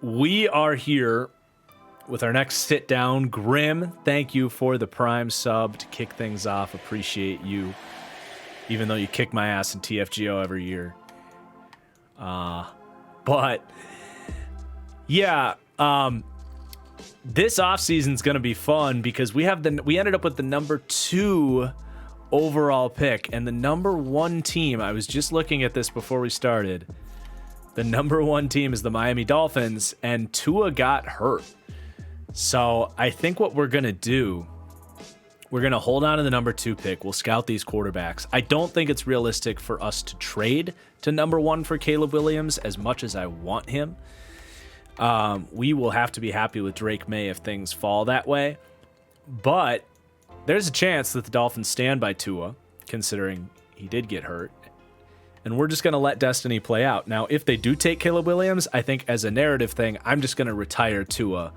We are here with our next sit down. Grim, thank you for the Prime sub to kick things off. Appreciate you, even though you kick my ass in TFGO every year. But yeah, this offseason is going to be fun because we ended up with the number 2 overall pick and the number 1 team. I was just looking at this before we started. The number 1 team is the Miami Dolphins, and Tua got hurt. So I think what we're going to do, we're going to hold on to the number 2 pick. We'll scout these quarterbacks. I don't think it's realistic for us to trade to number 1 for Caleb Williams as much as I want him. We will have to be happy with Drake May if things fall that way. But there's a chance that the Dolphins stand by Tua, considering he did get hurt. And we're just going to let destiny play out. Now, if they do take Caleb Williams, I think as a narrative thing, I'm just going to retire Tua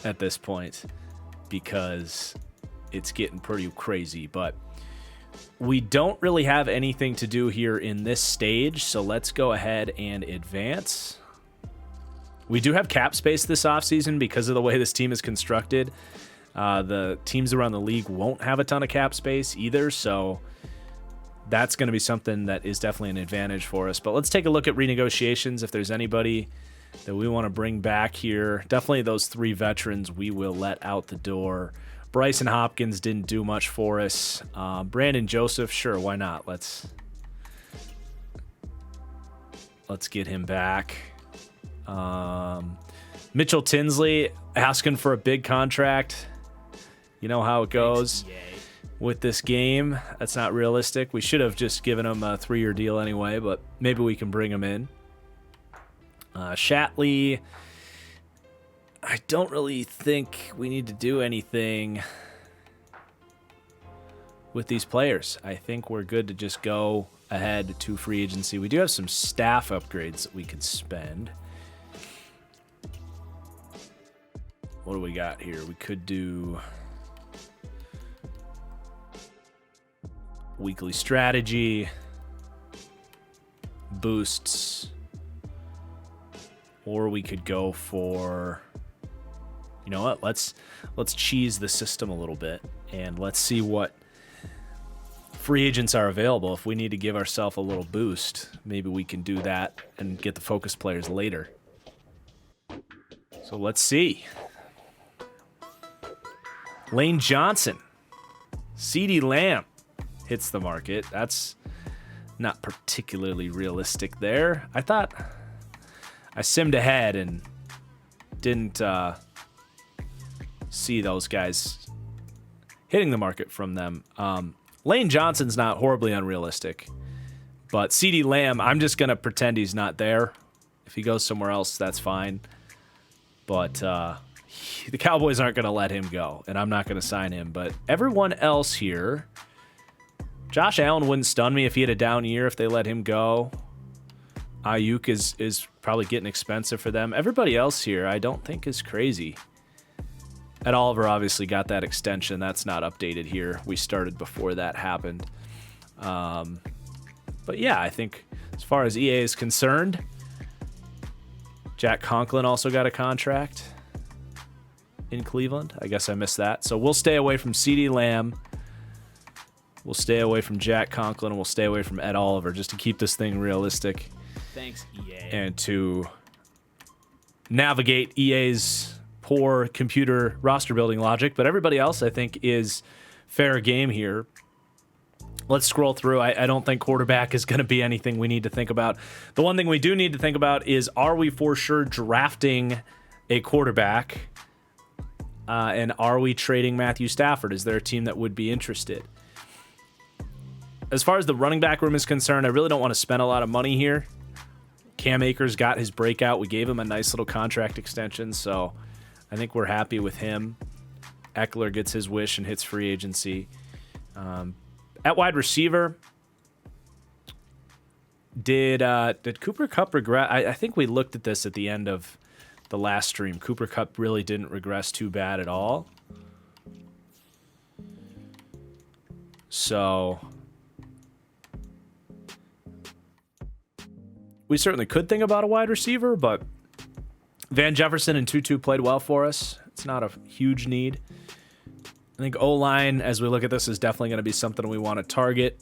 at this point because it's getting pretty crazy. But we don't really have anything to do here in this stage, so let's go ahead and advance. We do have cap space this offseason because of the way this team is constructed. The teams around the league won't have a ton of cap space either, so that's going to be something that is definitely an advantage for us. But let's take a look at renegotiations. If there's anybody that we want to bring back here, definitely those 3 veterans we will let out the door. Bryson Hopkins didn't do much for us. Brandon Joseph, sure, why not? Let's get him back. Mitchell Tinsley asking for a big contract. You know how it goes with this game. That's not realistic. We should have just given him a 3-year deal anyway, but maybe we can bring him in. Shatley, I don't really think we need to do anything with these players. I think we're good to just go ahead to free agency. We do have some staff upgrades that we can spend. What do we got here? We could do weekly strategy, boosts, or we could go for, you know what, let's cheese the system a little bit and let's see what free agents are available. If we need to give ourselves a little boost, maybe we can do that and get the focus players later. So let's see. Lane Johnson, CeeDee Lamb hits the market. That's not particularly realistic there. I thought I simmed ahead and didn't see those guys hitting the market from them. Lane Johnson's not horribly unrealistic, but CeeDee Lamb, I'm just going to pretend he's not there. If he goes somewhere else, that's fine. But the Cowboys aren't going to let him go, and I'm not going to sign him. But everyone else here, Josh Allen wouldn't stun me if he had a down year if they let him go. Ayuk is probably getting expensive for them. Everybody else here I don't think is crazy. Ed Oliver obviously got that extension. That's not updated here. We started before that happened. But yeah, I think as far as EA is concerned, Jack Conklin also got a contract in Cleveland. I guess I missed that. So we'll stay away from CeeDee Lamb. We'll stay away from Jack Conklin, and we'll stay away from Ed Oliver just to keep this thing realistic. Thanks, EA. And to navigate EA's poor computer roster building logic. But everybody else, I think, is fair game here. Let's scroll through. I don't think quarterback is going to be anything we need to think about. The one thing we do need to think about is, are we for sure drafting a quarterback? And are we trading Matthew Stafford? Is there a team that would be interested? As far as the running back room is concerned, I really don't want to spend a lot of money here. Cam Akers got his breakout. We gave him a nice little contract extension, so I think we're happy with him. Eckler gets his wish and hits free agency. At wide receiver, did Cooper Kupp regress? I think we looked at this at the end of the last stream. Cooper Kupp really didn't regress too bad at all. So we certainly could think about a wide receiver, but Van Jefferson and Tutu played well for us. It's not a huge need. I think O-line, as we look at this, is definitely going to be something we want to target.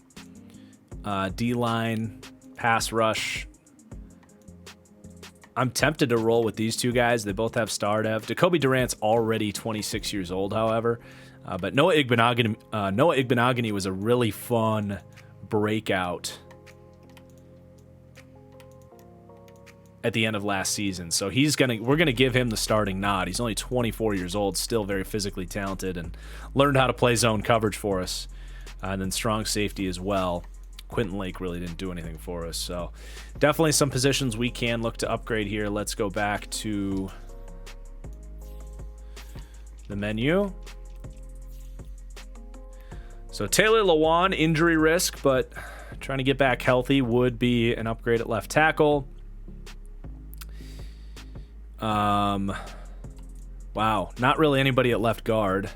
D-line, pass rush. I'm tempted to roll with these two guys. They both have star dev. Jacoby Durant's already 26 years old, however. But Noah Igbenogany was a really fun breakout at the end of last season. So we're gonna give him the starting nod. He's only 24 years old, still very physically talented, and learned how to play zone coverage for us. And then strong safety as well. Quentin Lake really didn't do anything for us. So definitely some positions we can look to upgrade here. Let's go back to the menu. So Taylor Lewan, injury risk, but trying to get back healthy would be an upgrade at left tackle. Wow, not really anybody at left guard.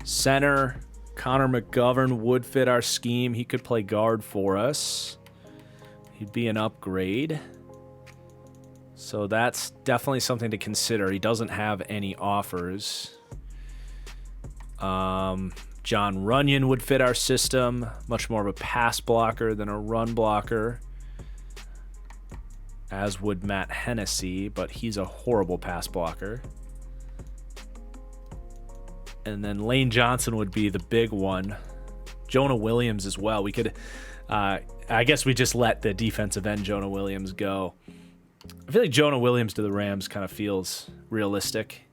Center, Connor McGovern would fit our scheme. He could play guard for us. He'd be an upgrade. So that's definitely something to consider. He doesn't have any offers. John Runyon would fit our system. Much more of a pass blocker than a run blocker. As would Matt Hennessy, but he's a horrible pass blocker. And then Lane Johnson would be the big one. Jonah Williams as well. We could, I guess we just let the defensive end Jonah Williams go. I feel like Jonah Williams to the Rams kind of feels realistic.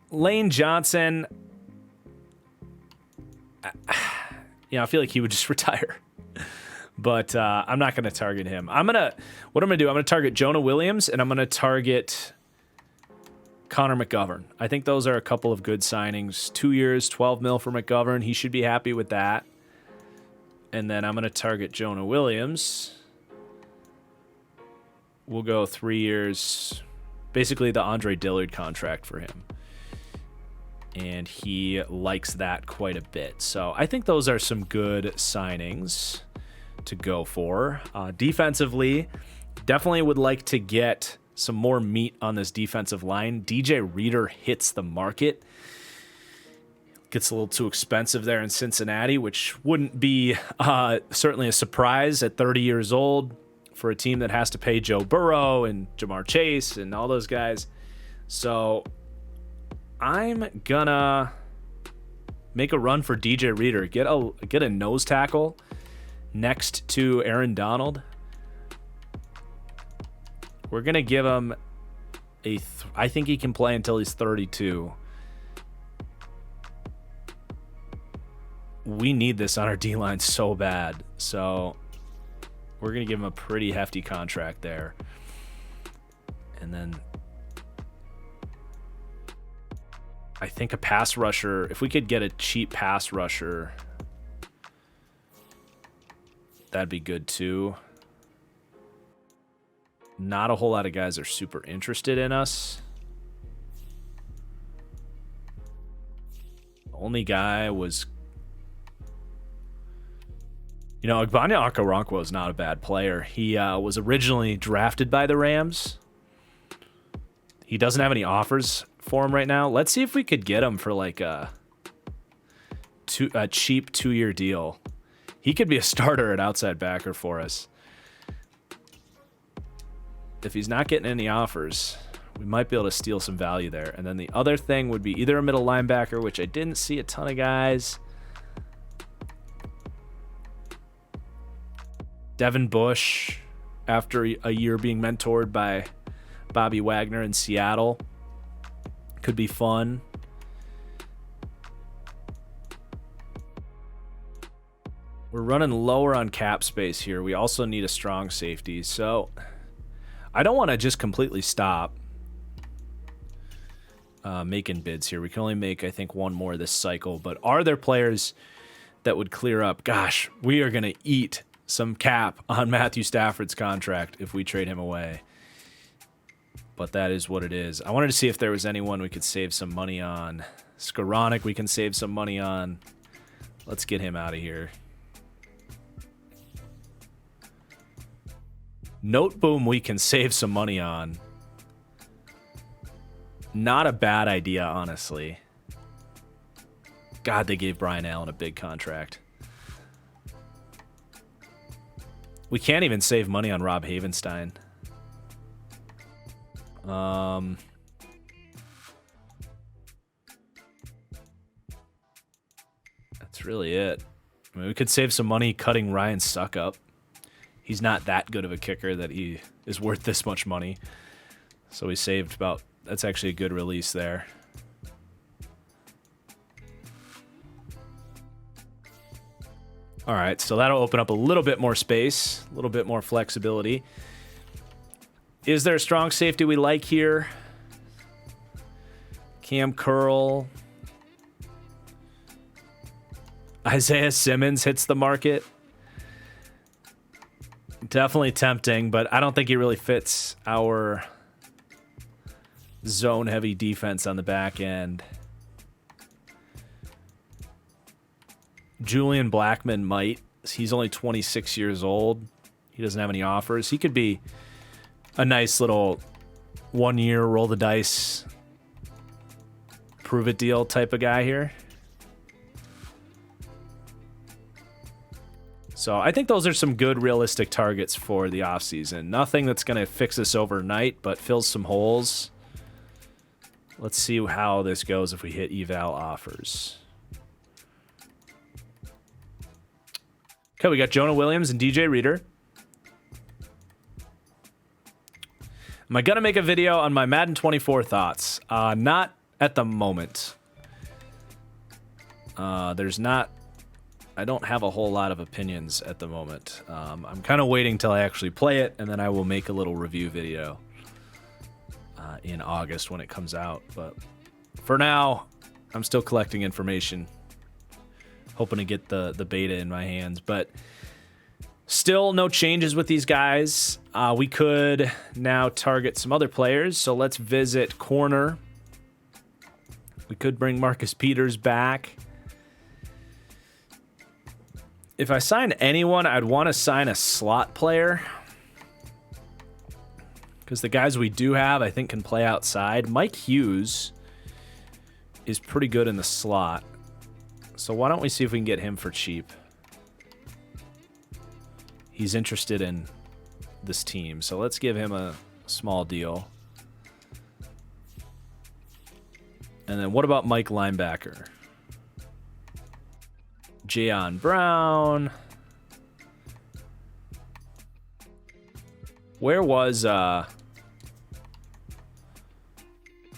Lane Johnson, I feel like he would just retire. But I'm not going to target him. What I'm going to do, I'm going to target Jonah Williams, and I'm going to target Connor McGovern. I think those are a couple of good signings. 2 years, 12 mil for McGovern. He should be happy with that. And then I'm going to target Jonah Williams. We'll go 3 years. Basically the Andre Dillard contract for him. And he likes that quite a bit. So I think those are some good signings to go for. Defensively, definitely would like to get some more meat on this defensive line. DJ Reader hits the market. Gets a little too expensive there in Cincinnati, which wouldn't be certainly a surprise at 30 years old for a team that has to pay Joe Burrow and Jamar Chase and all those guys. So I'm gonna make a run for DJ Reader. Get a nose tackle next to Aaron Donald. We're going to give him I think he can play until he's 32. We need this on our D-line so bad. So we're going to give him a pretty hefty contract there. And then I think a pass rusher, if we could get a cheap pass rusher, that'd be good too. Not a whole lot of guys are super interested in us. The only guy was, Agbanya Okoronkwo is not a bad player. He was originally drafted by the Rams. He doesn't have any offers for him right now. Let's see if we could get him for like a cheap 2-year deal. He could be a starter at outside backer for us. If he's not getting any offers, we might be able to steal some value there. And then the other thing would be either a middle linebacker, which I didn't see a ton of guys. Devin Bush, after a year being mentored by Bobby Wagner in Seattle, could be fun. We're running lower on cap space here. We also need a strong safety, so I don't want to just completely stop making bids here. We can only make, I think, one more this cycle, but are there players that would clear up? Gosh, we are going to eat some cap on Matthew Stafford's contract if we trade him away. But that is what it is. I wanted to see if there was anyone we could save some money on. Skoranek we can save some money on. Let's get him out of here. Note Boom we can save some money on. Not a bad idea, honestly. God, they gave Brian Allen a big contract. We can't even save money on Rob Havenstein. That's really it. I mean, we could save some money cutting Ryan Suckup. He's not that good of a kicker that he is worth this much money. So we saved about... That's actually a good release there. All right, so that'll open up a little bit more space, a little bit more flexibility. Is there a strong safety we like here? Cam Curl. Isaiah Simmons hits the market. Definitely tempting, but I don't think he really fits our zone-heavy defense on the back end. Julian Blackmon might. He's only 26 years old. He doesn't have any offers. He could be a nice little 1 year roll the dice, prove it deal type of guy here. So I think those are some good realistic targets for the offseason. Nothing that's going to fix us overnight, but fills some holes. Let's see how this goes if we hit eval offers. Okay, we got Jonah Williams and DJ Reader. Am I going to make a video on my Madden 24 thoughts? Not at the moment. There's not... I don't have a whole lot of opinions at the moment. I'm kind of waiting till I actually play it, and then I will make a little review video in August when it comes out. But for now, I'm still collecting information, hoping to get the beta in my hands. But still no changes with these guys. We could now target some other players, so let's visit corner. We could bring Marcus Peters back. If I sign anyone, I'd want to sign a slot player, because the guys we do have, I think, can play outside. Mike Hughes is pretty good in the slot, so why don't we see if we can get him for cheap? He's interested in this team, so let's give him a small deal. And then what about Mike linebacker? Jayon Brown. Where was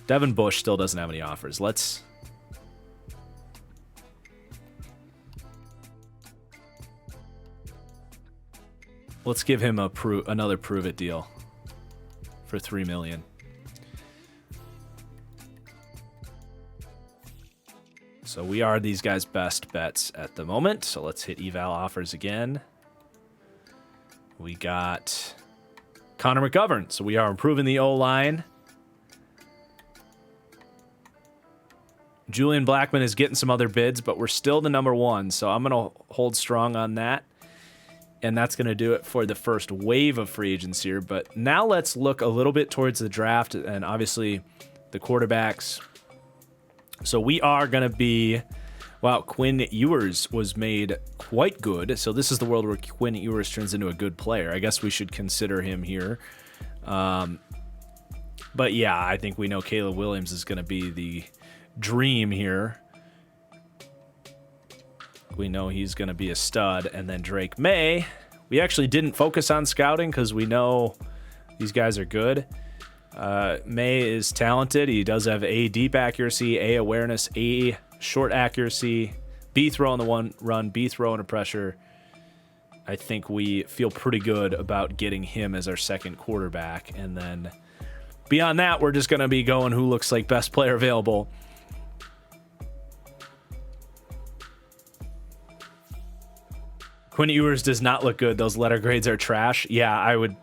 Devin Bush? Still doesn't have any offers. Let's give him another prove it deal for $3 million. So we are these guys' best bets at the moment. So let's hit eval offers again. We got Connor McGovern. So we are improving the O-line. Julian Blackmon is getting some other bids, but we're still the number one. So I'm going to hold strong on that. And that's going to do it for the first wave of free agents here. But now let's look a little bit towards the draft and obviously the quarterbacks. So we are going to be... Wow, Quinn Ewers was made quite good. So this is the world where Quinn Ewers turns into a good player. I guess we should consider him here. But yeah, I think we know Caleb Williams is going to be the dream here. We know he's going to be a stud. And then Drake May. We actually didn't focus on scouting because we know these guys are good. May is talented. He does have A, deep accuracy, A, awareness, A, short accuracy, B, throw on the one run, B, throw under pressure. I think we feel pretty good about getting him as our second quarterback. And then beyond that, we're just going to be going who looks like best player available. Quinn Ewers does not look good. Those letter grades are trash. Yeah, I would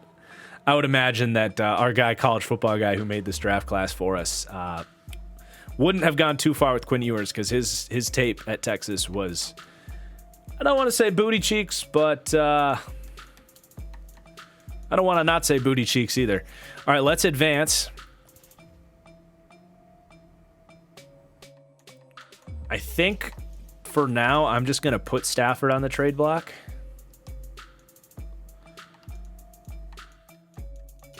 imagine that our guy, college football guy who made this draft class for us, wouldn't have gone too far with Quinn Ewers because his tape at Texas was, I don't want to say booty cheeks, but I I don't want to not say booty cheeks either. All right, let's advance. I think for now, I'm just going to put Stafford on the trade block.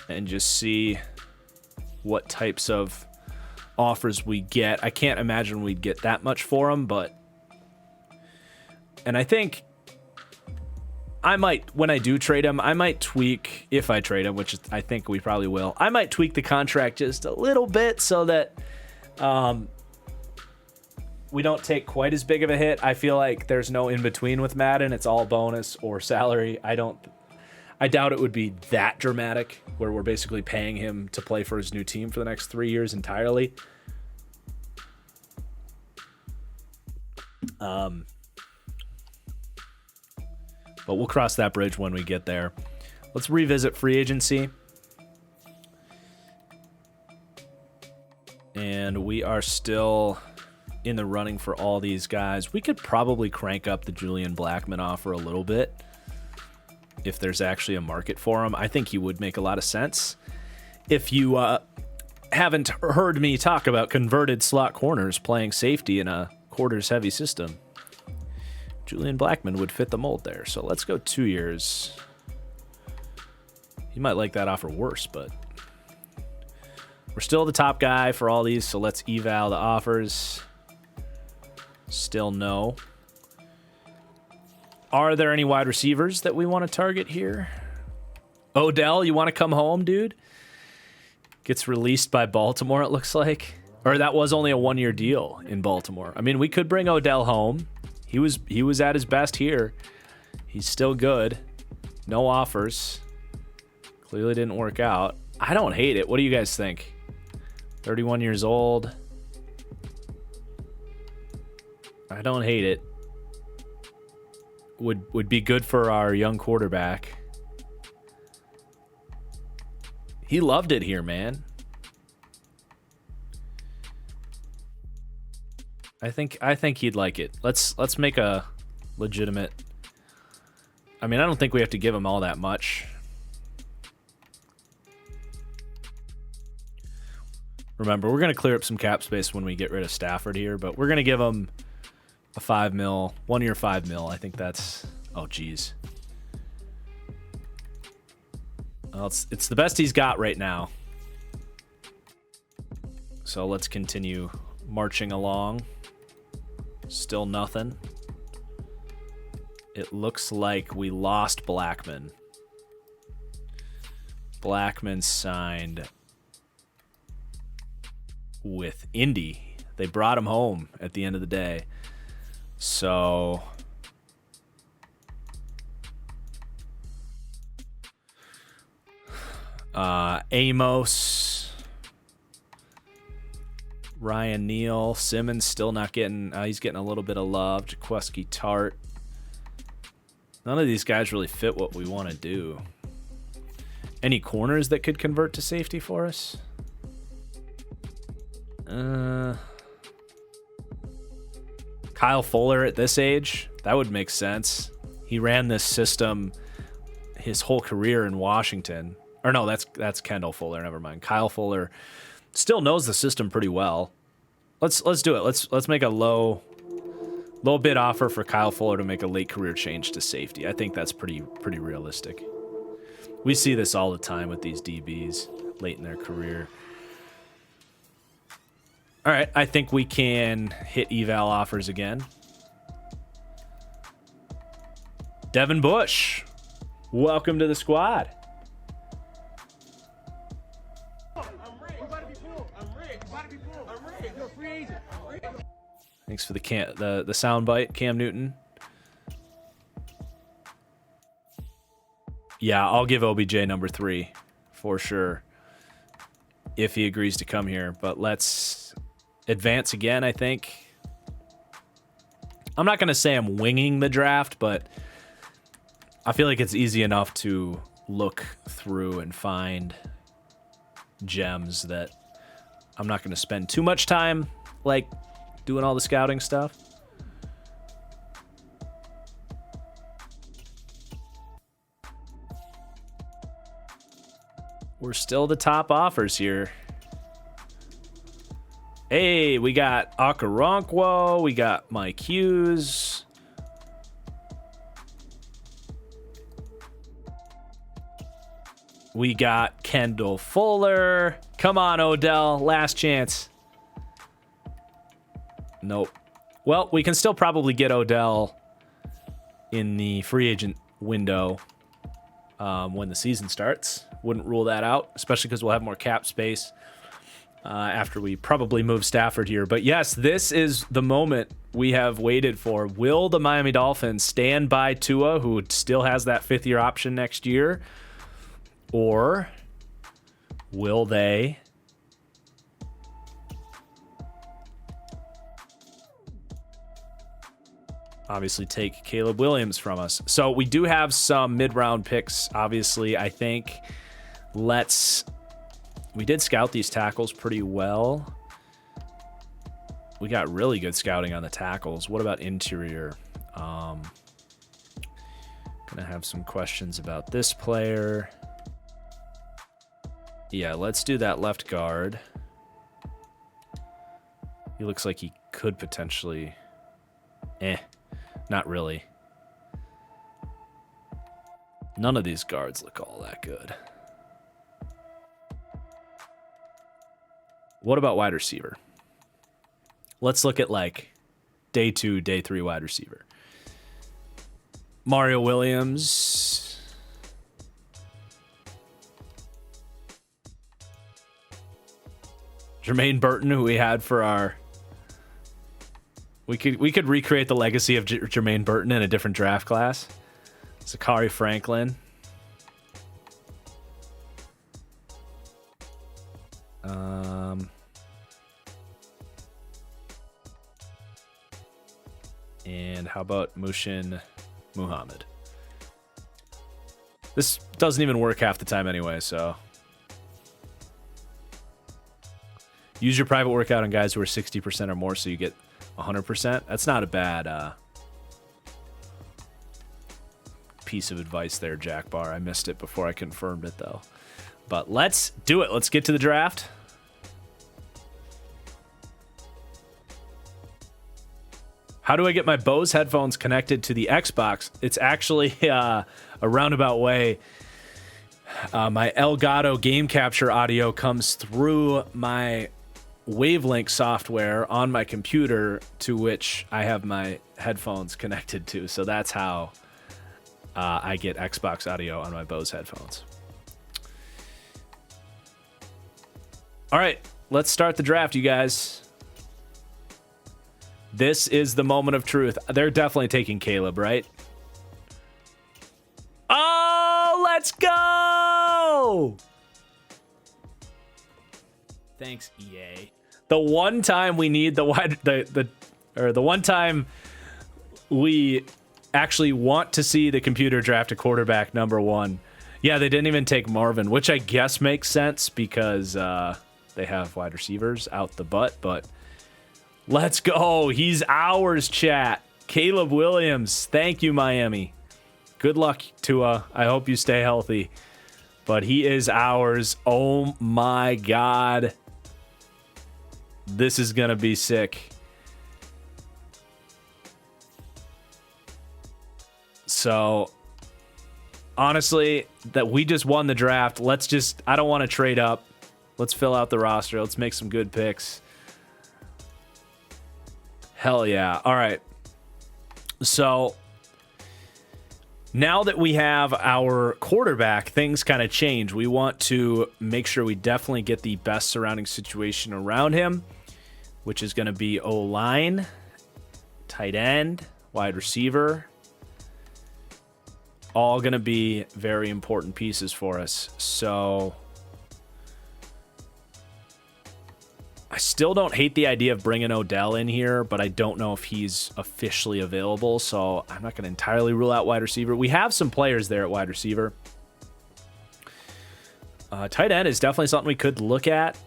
And just see what types of offers we get. I can't imagine we'd get that much for him, but... And I think I might, when I do trade him, I might tweak, if I trade him, which I think we probably will, I might tweak the contract just a little bit so that we don't take quite as big of a hit. I feel like there's no in-between with Madden. It's all bonus or salary. I doubt it would be that dramatic, where we're basically paying him to play for his new team for the next 3 years entirely. But we'll cross that bridge when we get there. Let's revisit free agency. And we are still in the running for all these guys. We could probably crank up the Julian Blackmon offer a little bit if there's actually a market for him. I think he would make a lot of sense. If you haven't heard me talk about converted slot corners playing safety in a quarters-heavy system, Julian Blackmon would fit the mold there. So let's go 2 years. You might like that offer worse, but we're still the top guy for all these, so let's eval the offers. Still no. Are there any wide receivers that we want to target here? Odell, you want to come home, dude? Gets released by Baltimore, it looks like. Or that was only a 1-year deal in Baltimore. I mean, we could bring Odell home. He was at his best here. He's still good. No offers. Clearly didn't work out. I don't hate it. What do you guys think? 31 years old. I don't hate it. Would be good for our young quarterback. He loved it here, man. I think he'd like it. Let's make a legitimate. I mean, I don't think we have to give him all that much. Remember, we're going to clear up some cap space when we get rid of Stafford here, but we're going to give him a 5 mil, 1 year 5 mil. I think that's, oh geez. Well, it's the best he's got right now. So let's continue marching along. Still nothing. It looks like we lost Blackmon. Blackmon signed with Indy. They brought him home at the end of the day. So Amos, Ryan Neal, Simmons still not getting, he's getting a little bit of love. Jaqueski Tart. None of these guys really fit what we want to do. Any corners that could convert to safety for us? Kyle Fuller at this age, that would make sense. He ran this system his whole career in Washington. Or no, that's Kendall Fuller. Never mind. Kyle Fuller still knows the system pretty well. Let's do it. Let's make a low bid offer for Kyle Fuller to make a late career change to safety. I think that's pretty realistic. We see this all the time with these DBs late in their career. All right, I think we can hit eval offers again. Devin Bush, welcome to the squad. Thanks for the sound bite, Cam Newton. Yeah, I'll give OBJ number 3 for sure if he agrees to come here. But let's advance again, I think. I'm not going to say I'm winging the draft, but I feel like it's easy enough to look through and find gems that I'm not going to spend too much time like doing all the scouting stuff. We're still the top offers here. Hey, we got Okoronkwo. We got Mike Hughes. We got Kendall Fuller. Come on, Odell. Last chance. Nope. Well, we can still probably get Odell in the free agent window when the season starts. Wouldn't rule that out, especially because we'll have more cap space after we probably move Stafford here. But yes, this is the moment we have waited for. Will the Miami Dolphins stand by Tua, who still has that fifth-year option next year? Or will they obviously take Caleb Williams from us? So we do have some mid-round picks, obviously. I think we did scout these tackles pretty well. We got really good scouting on the tackles. What about interior? Gonna have some questions about this player. Yeah, let's do that left guard. He looks like he could potentially... not really. None of these guards look all that good. What about wide receiver? Let's look at like day 2, day 3 wide receiver. Mario Williams. Jermaine Burton, who we had for our... We could recreate the legacy of Jermaine Burton in a different draft class. Zachary Franklin. And how about Mushin Muhammad? This doesn't even work half the time anyway, so... Use your private workout on guys who are 60% or more so you get 100%. That's not a bad piece of advice there, Jack Barr. I missed it before I confirmed it, though. But let's do it. Let's get to the draft. How do I get my Bose headphones connected to the Xbox? It's actually a roundabout way. My Elgato game capture audio comes through my Wavelink software on my computer, to which I have my headphones connected to. So that's how I get Xbox audio on my Bose headphones. All right, let's start the draft, you guys. This is the moment of truth. They're definitely taking Caleb, right? Oh, let's go! Thanks, EA. The one time we need the one time we actually want to see the computer draft a quarterback number 1. Yeah, they didn't even take Marvin, which I guess makes sense because they have wide receivers out the butt, but let's go. He's ours, chat. Caleb Williams. Thank you, Miami. Good luck, Tua. I hope you stay healthy. But he is ours. Oh my God. This is going to be sick. So, honestly, that we just won the draft. I don't want to trade up. Let's fill out the roster. Let's make some good picks. Hell yeah. All right. So, now that we have our quarterback, things kind of change. We want to make sure we definitely get the best surrounding situation around him, which is going to be O-line, tight end, wide receiver. All going to be very important pieces for us. So I still don't hate the idea of bringing Odell in here, but I don't know if he's officially available, so I'm not going to entirely rule out wide receiver. We have some players there at wide receiver. Tight end is definitely something we could look at.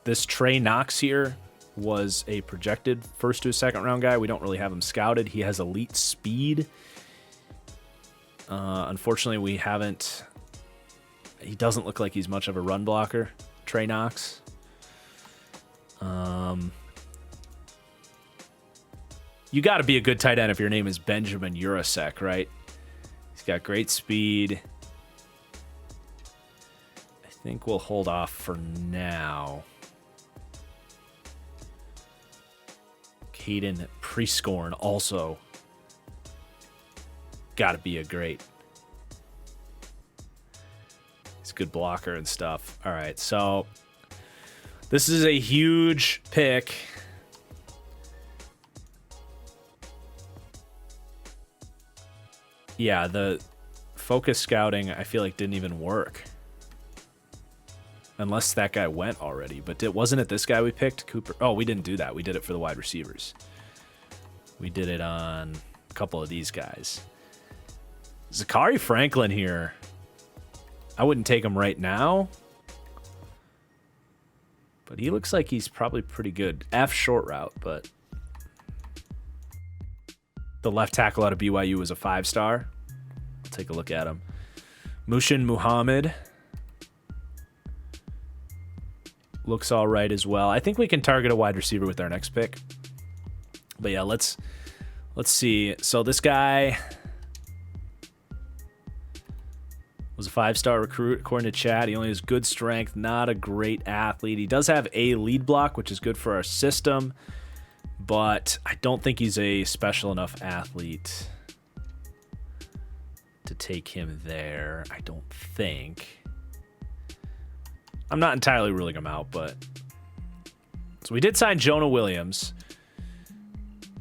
This Trey Knox here was a projected first to a second round guy. We don't really have him scouted. He has elite speed. Unfortunately, we haven't He doesn't look like he's much of a run blocker. Trey Knox. You got to be a good tight end if your name is Benjamin Urasek, right? He's got great speed. I think we'll hold off for now. Caden Prescorn also got to be a great. He's a good blocker and stuff. All right, so this is a huge pick. Yeah, the focus scouting, I feel like, didn't even work. Unless that guy went already. But wasn't it this guy we picked? Cooper. Oh, we didn't do that. We did it for the wide receivers. We did it on a couple of these guys. Zachary Franklin here. I wouldn't take him right now. But he looks like he's probably pretty good. F short route, but the left tackle out of BYU was a 5-star. I'll take a look at him. Mushin Muhammad looks all right as well. I think we can target a wide receiver with our next pick. But yeah, let's see. So this guy was a 5-star recruit, according to Chad. He only has good strength, not a great athlete. He does have a lead block, which is good for our system, but I don't think he's a special enough athlete to take him there. I don't think. I'm not entirely ruling him out, but so we did sign Jonah Williams.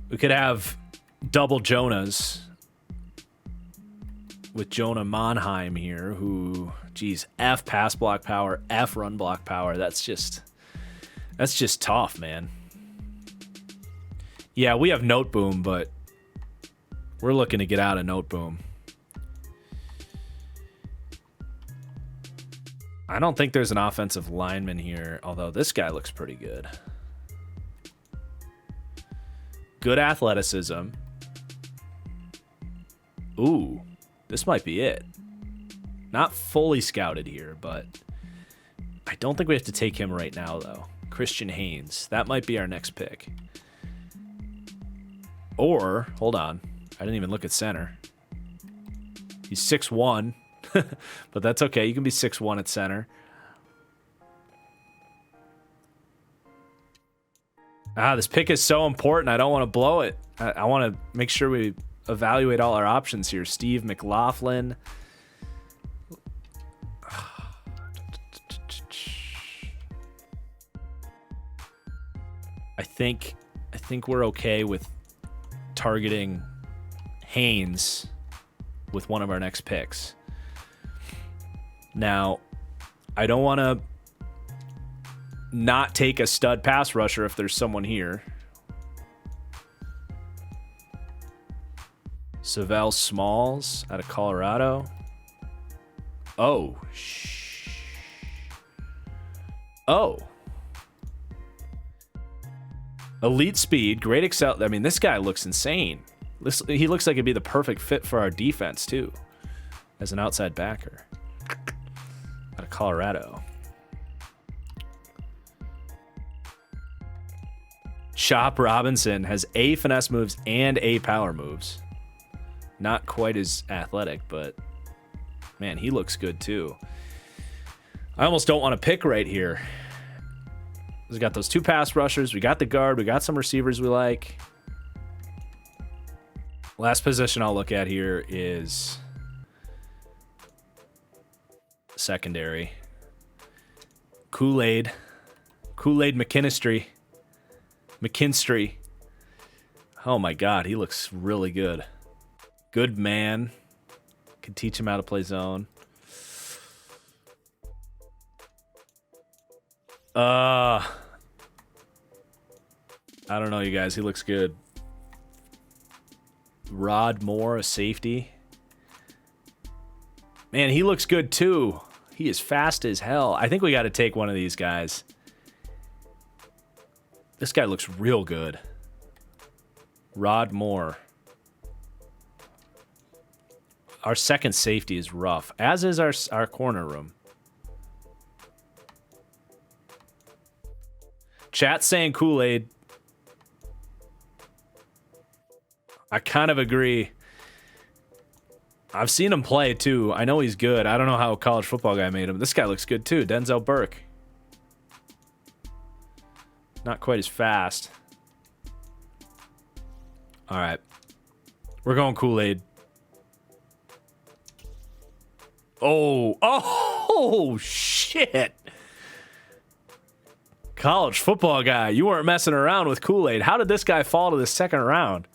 We could have double Jonahs with Jonah Monheim here, who, geez, F pass block power, F run block power. That's just tough, man. Yeah, we have Note Boom, but we're looking to get out of Note Boom. I don't think there's an offensive lineman here, although this guy looks pretty good. Good athleticism. Ooh, this might be it. Not fully scouted here, but I don't think we have to take him right now, though. Christian Haynes. That might be our next pick. Or, hold on. I didn't even look at center. He's 6'1", but that's okay. You can be 6'1" at center. This pick is so important. I don't want to blow it. I want to make sure we evaluate all our options here. Steve McLaughlin. I think we're okay with targeting Haynes with one of our next picks. Now, I don't want to not take a stud pass rusher if there's someone here. Savell Smalls out of Colorado. Oh. Elite speed, great excel. I mean, this guy looks insane. He looks like he'd be the perfect fit for our defense, too, as an outside backer. Out of Colorado. Chop Robinson has A finesse moves and A power moves. Not quite as athletic, but man, he looks good too. I almost don't want to pick right here. We got those two pass rushers. We got the guard. We got some receivers we like. Last position I'll look at here is secondary. Kool-Aid McKinstry. Oh my God, he looks really good. Good man. Could teach him how to play zone. I don't know, you guys. He looks good. Rod Moore, a safety. Man, he looks good too. He is fast as hell. I think we got to take one of these guys. This guy looks real good. Rod Moore. Our second safety is rough, as is our corner room. Chat's saying Kool-Aid. I kind of agree. I've seen him play, too. I know he's good. I don't know how a college football guy made him. This guy looks good, too. Denzel Burke. Not quite as fast. All right. We're going Kool-Aid. Oh, shit. College football guy. You weren't messing around with Kool-Aid. How did this guy fall to the second round?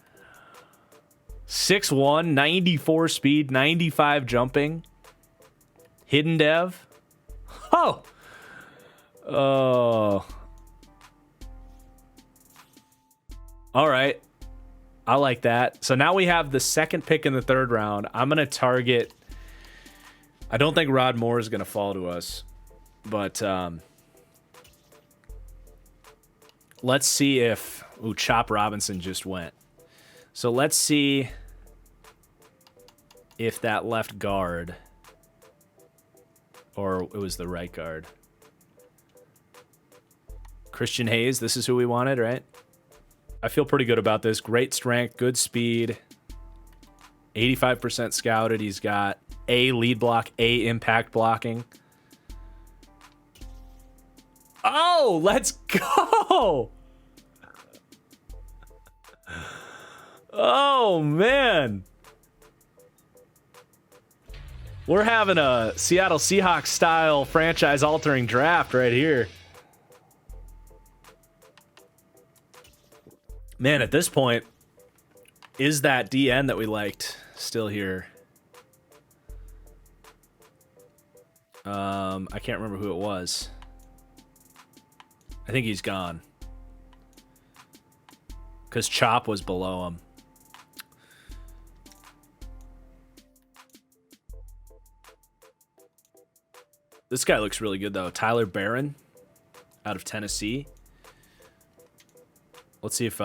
6'1", 94 speed, 95 jumping. Hidden dev. Oh. Oh. All right. I like that. So now we have the second pick in the third round. I'm going to target... I don't think Rod Moore is going to fall to us. But let's see if... Ooh, Chop Robinson just went. So let's see if that left guard... Or it was the right guard. Christian Hayes, this is who we wanted, right? I feel pretty good about this. Great strength, good speed. 85% scouted. He's got A, lead block, A, impact blocking. Oh, let's go! Oh, man. We're having a Seattle Seahawks style franchise altering draft right here. Man, at this point, is that DN that we liked still here? I can't remember who it was. I think he's gone. Because Chop was below him. This guy looks really good, though. Tyler Barron out of Tennessee. Let's see if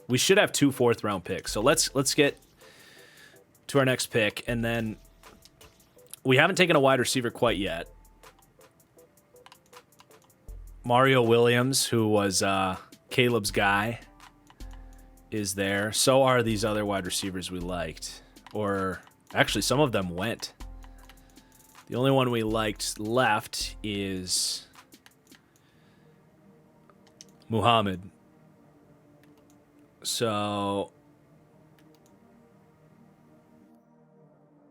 we should have 2 fourth-round picks. So let's get to our next pick, and then we haven't taken a wide receiver quite yet. Mario Williams, who was Caleb's guy, is there. So are these other wide receivers we liked. Or actually, some of them went. The only one we liked left is Muhammad. So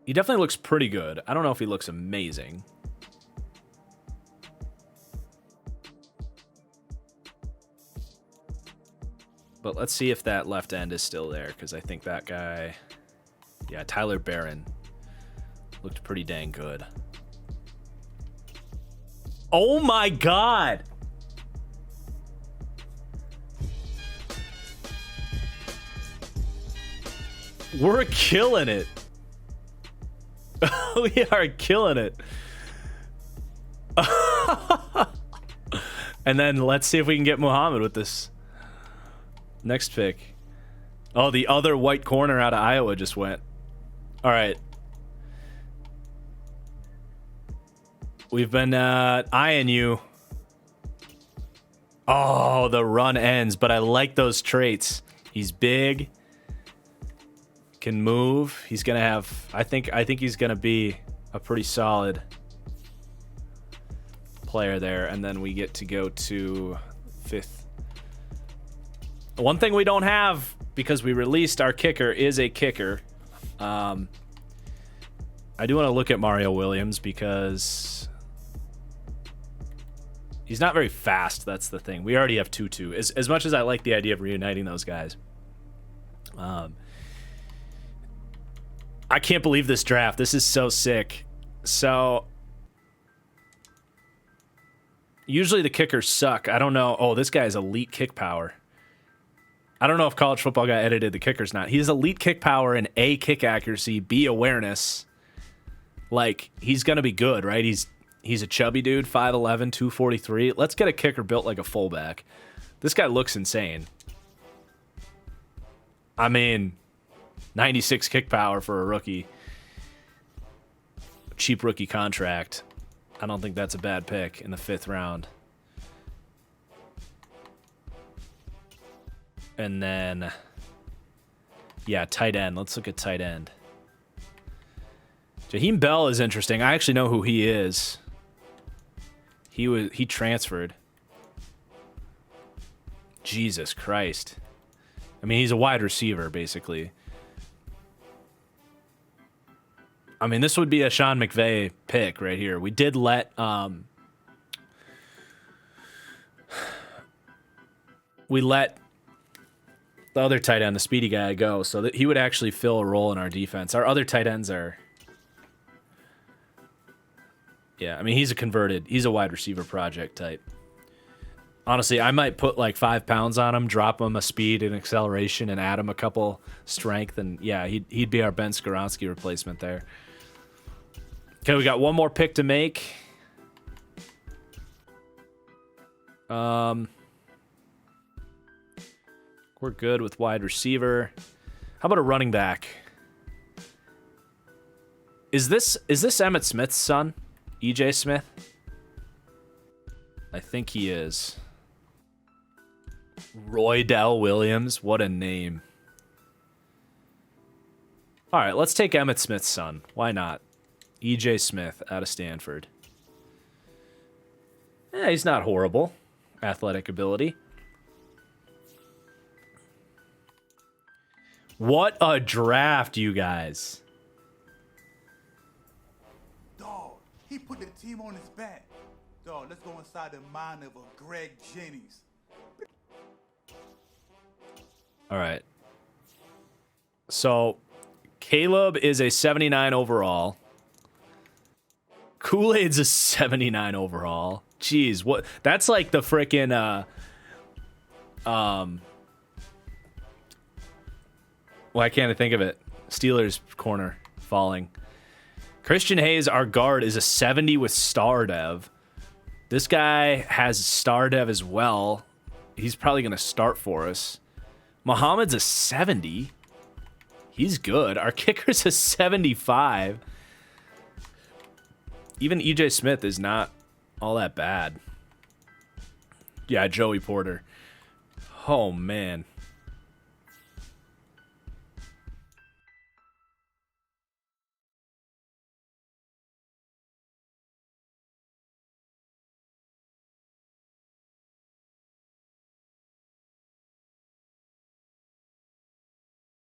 he definitely looks pretty good. I don't know if he looks amazing. But let's see if that left end is still there, because I think that guy, yeah, Tyler Barron, looked pretty dang good. Oh my God! We're killing it. We are killing it. And then let's see if we can get Muhammad with this next pick. Oh, the other white corner out of Iowa just went. All right. We've been eyeing you. Oh, the run ends, but I like those traits. He's big, can move. He's gonna have. I think he's gonna be a pretty solid player there. And then we get to go to 5th. One thing we don't have, because we released our kicker, is a kicker. I do want to look at Mario Williams because he's not very fast. That's the thing. We already have 2-2. As much as I like the idea of reuniting those guys. I can't believe this draft. This is so sick. So usually the kickers suck. I don't know. Oh, this guy has elite kick power. I don't know if College Football Guy edited the kickers not. He has elite kick power and A, kick accuracy, B, awareness. Like, he's going to be good, right? He's a chubby dude, 5'11", 243. Let's get a kicker built like a fullback. This guy looks insane. I mean, 96 kick power for a rookie. Cheap rookie contract. I don't think that's a bad pick in the 5th round. And then, yeah, tight end. Let's look at tight end. Jaheim Bell is interesting. I actually know who he is. He transferred. Jesus Christ. I mean, he's a wide receiver, basically. I mean, this would be a Sean McVay pick right here. We did let we let the other tight end, the speedy guy, go, so that he would actually fill a role in our defense. Our other tight ends are, yeah, I mean, he's a wide receiver project type. Honestly, I might put like 5 pounds on him, drop him a speed and acceleration, and add him a couple strength, and yeah, he'd be our Ben Skoronski replacement there. Okay, we got one more pick to make. We're good with wide receiver. How about a running back? Is this Emmitt Smith's son? EJ Smith? I think he is. Roydell Williams, what a name. All right, let's take Emmitt Smith's son. Why not? EJ Smith out of Stanford. Yeah, he's not horrible. Athletic ability. What a draft, you guys. Dog, he put the team on his back. Dog, let's go inside the mind of a Greg Jennings. All right. So, Caleb is a 79 overall. Kool-Aid's a 79 overall. Jeez, what? That's like the frickin' why can't I think of it? Steelers corner falling. Christian Hayes, our guard, is a 70 with star dev. This guy has star dev as well. He's probably going to start for us. Muhammad's a 70. He's good. Our kicker's a 75. Even EJ Smith is not all that bad. Yeah, Joey Porter. Oh, man.